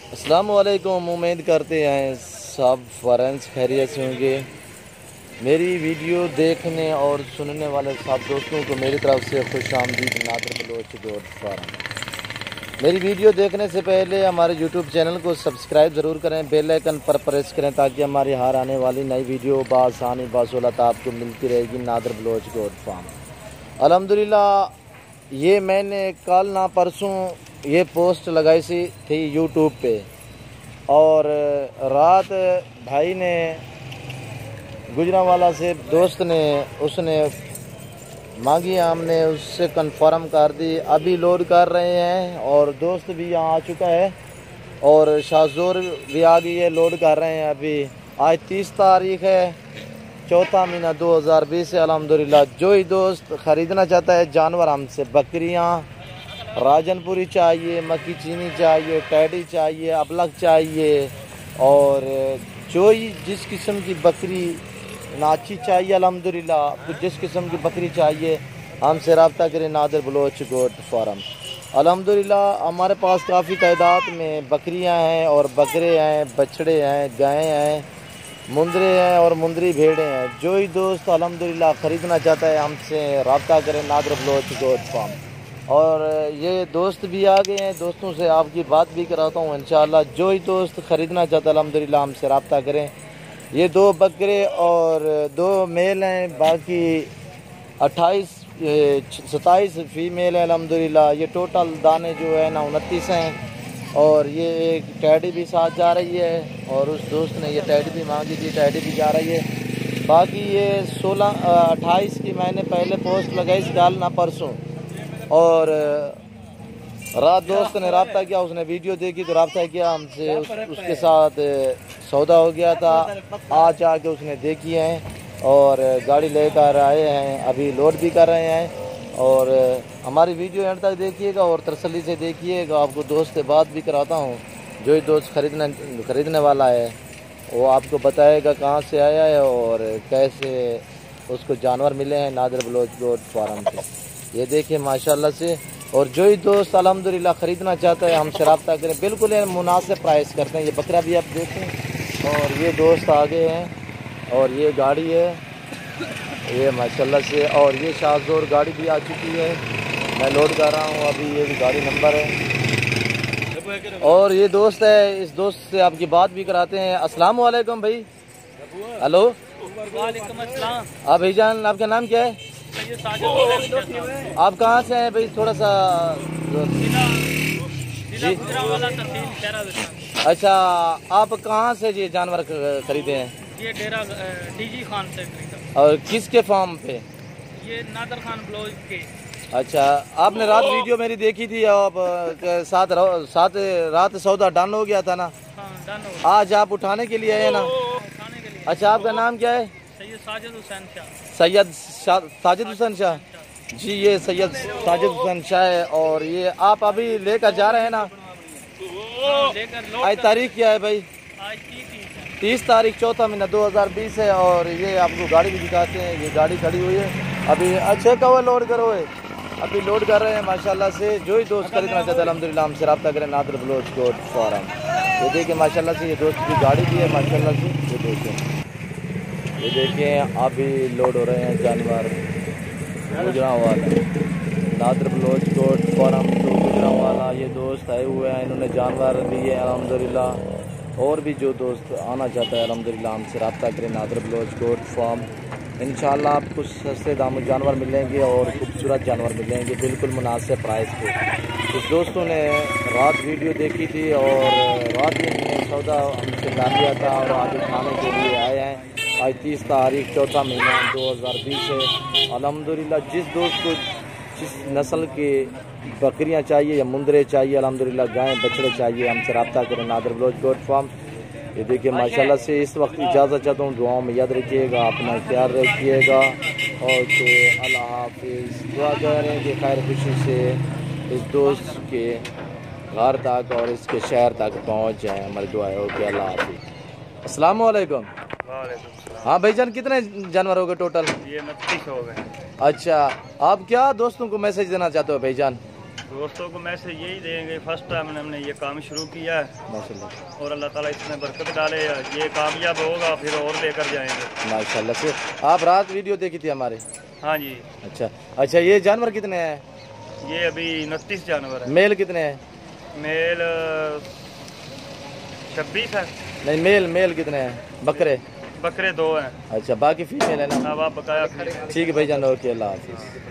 अस्सलाम वालेकुम। उम्मीद करते हैं सब फ्रेंड्स खैरियत से होंगे। मेरी वीडियो देखने और सुनने वाले सब दोस्तों को मेरी तरफ से खुश आमदीद। Nadir Baloch goat farm. मेरी वीडियो देखने से पहले हमारे यूट्यूब चैनल को सब्सक्राइब ज़रूर करें, बेल आइकन पर प्रेस करें ताकि हमारी हर आने वाली नई वीडियो बासानी बासहूलत आपको मिलती रहेगी। Nadir Baloch goat farm. अल्हम्दुलिल्लाह ये मैंने कल ना परसों ये पोस्ट लगाई थी यूट्यूब पे, और रात भाई ने गुजरांवाला से दोस्त ने उसने मांगी, हमने उससे कंफर्म कर दी। अभी लोड कर रहे हैं और दोस्त भी यहाँ आ चुका है और शाहजोर भी आ गई है, लोड कर रहे हैं। अभी आज 30 तारीख है, चौथा महीना 2020 है। अल्हम्दुलिल्लाह जो ही दोस्त ख़रीदना चाहता है जानवर हमसे, बकरियाँ राजनपुरी चाहिए, मक्की चीनी चाहिए, टैडी चाहिए, अबलग चाहिए, और जो ही जिस किस्म की बकरी नाची चाहिए अल्हम्दुलिल्लाह, तो जिस किस्म की बकरी चाहिए हमसे रब्ता करें। Nadir Baloch goat farm. अल्हम्दुलिल्लाह हमारे पास काफ़ी तादाद में बकरियां हैं और बकरे हैं, बछड़े हैं, गायें हैं, मुंदरे हैं और मुंदरी भेड़ें हैं। जो ही दोस्त अल्हम्दुलिल्लाह ख़रीदना चाहता है हमसे रब्ता करें। Nadir Baloch goat farm. और ये दोस्त भी आ गए हैं, दोस्तों से आपकी बात भी कराता हूँ इंशाअल्लाह। जो ही दोस्त ख़रीदना चाहता है अल्हम्दुलिल्लाह हमसे रब्ता करें। ये 2 बकरे और 2 मेल हैं, बाकी 27 फीमेल है अल्हम्दुलिल्लाह। ये टोटल दाने जो है ना 29 हैं, और ये एक टैडी भी साथ जा रही है, और उस दोस्त ने ये टैडी भी मांगी थी, टैडी भी जा रही है। बाकी ये 28 की मैंने पहले पोस्ट लगाई कल ना परसों, और रात दोस्त ने रब्ता किया, उसने वीडियो देखी तो रब्ता किया हमसे, उसके साथ सौदा हो गया था। आज आके उसने देखी है और गाड़ी लेकर आए हैं, अभी लोड भी कर रहे हैं। और हमारी वीडियो एंड तक देखिएगा और तसल्ली से देखिएगा। आपको दोस्त से बात भी कराता हूँ। जो ही दोस्त खरीदने वाला है वो आपको बताएगा कहाँ से आया है और कैसे उसको जानवर मिले हैं नादिर बलोच गोट फार्म से। ये देखिए माशाल्लाह से। और जो ही दोस्त अल्हम्दुलिल्लाह ख़रीदना चाहता है हमसे रब्ता करें, बिल्कुल मुनासिब प्राइस करते हैं। ये बकरा भी आप देखें, और ये दोस्त आगे हैं, और ये गाड़ी है ये माशाल्लाह से, और ये शाहजोर गाड़ी भी आ चुकी है, मैं लोड कर रहा हूँ अभी। ये भी गाड़ी नंबर है, और ये दोस्त है, इस दोस्त से आपकी बात भी कराते हैं। अस्सलाम वालेकुम भाई। हेलो वालेकुम अस्सलाम। आप भाईजान, आपका नाम क्या है? आप कहाँ से हैं भाई? थोड़ा सा जी। अच्छा, आप कहाँ से ये जानवर खरीदे हैं? ये डेरा डीजी खान से खरीदा। और किसके फार्म पे? ये नादर खान ब्लॉज के। अच्छा, आपने रात वीडियो मेरी देखी थी, आप साथ रात सौदा डन हो गया था ना? हाँ, डन हो। आज आप उठाने के लिए आए ना? उठाने के लिए। अच्छा, आपका नाम क्या है? सैयद साजिद हुसैन शाह। सैयद साजिद हुसैन शाह जी। ये सैयद साजिद हुसैन शाह है, और ये आप अभी लेकर जा रहे हैं ना? आज तारीख क्या है भाई? आज 30 तारीख, चौथा महीना 2020 है। और ये आपको गाड़ी भी दिखाते हैं, ये गाड़ी खड़ी हुई है अभी। अच्छे कवर लोड करो है, अभी लोड कर रहे हैं माशाल्लाह से। जो ही दोस्त खरीदना चाहते हैं अल्हम्दुलिल्लाह हमसे रब्ता करें। Nadir Baloch goat farm. ये देखिए माशाल्लाह से, ये दोस्त की गाड़ी भी है माशाल्लाह से। ये देखिए, ये देखें अभी लोड हो रहे हैं जानवर गुजरांवाला। नादिर बलोच गोट फार्म तो गुजरांवाला ये दोस्त आए हुए हैं, इन्होंने जानवर लिए अल्हम्दुलिल्लाह। और भी जो दोस्त आना चाहता है अल्हम्दुलिल्लाह हमसे रब्ता करें। Nadir Baloch goat farm. इंशाल्लाह आपको सस्ते दामों जानवर मिलेंगे और खूबसूरत जानवर मिलेंगे, बिल्कुल मुनासिब प्राइस पे। कुछ दोस्तों ने रात वीडियो देखी थी और रात ही हमने सौदा हमसे कर लिया था, और आज उठाने के लिए आए हैं। आज 30 तारीख, चौथा महीना 2020 है। अल्हम्दुलिल्लाह जिस दोस्त को जिस नस्ल के बकरियां चाहिए या मुंदरे चाहिए, अल्हम्दुलिल्लाह गायें बछड़े चाहिए, हमसे रब्ता करें। Nadir Baloch goat farm. ये देखिए माशाल्लाह से। इस वक्त इजाज़त चाहता हूँ, दुआओं में याद रखिएगा, अपना ख्याल रखिएगा, और तो अल्लाह हाफिज़। दुआ करें कि खैर खुशी से इस दोस्त के घर तक और इसके शहर तक पहुँच जाए, हमारी दुआ है। ओके, अल्लाह हाफिज़। अस्सलाम वालेकुम। हाँ भाईजान, कितने जानवर हो गए टोटल? ये 29 हो गए। अच्छा, आप क्या दोस्तों को मैसेज देना चाहते हो भाईजान? दोस्तों को मैसेज यही देंगे, फर्स्ट टाइम हमने ये काम शुरू किया है माशाल्लाह और अल्लाह ताला इसमें बरकत डाले, ये कामयाब होगा फिर और लेकर जाएंगे। माशाल्लाह से। आप रात वीडियो देखी थी हमारे? हाँ जी। अच्छा अच्छा, ये जानवर कितने हैं? ये अभी 29 जानवर है। मेल कितने हैं? मेल 26 है। नहीं, मेल कितने हैं? बकरे? बकरे 2 हैं। अच्छा, बाकी फीमेल है ना? अब आप बकाया ठीक है भाईजान, ओके, अल्लाह हाफिज़।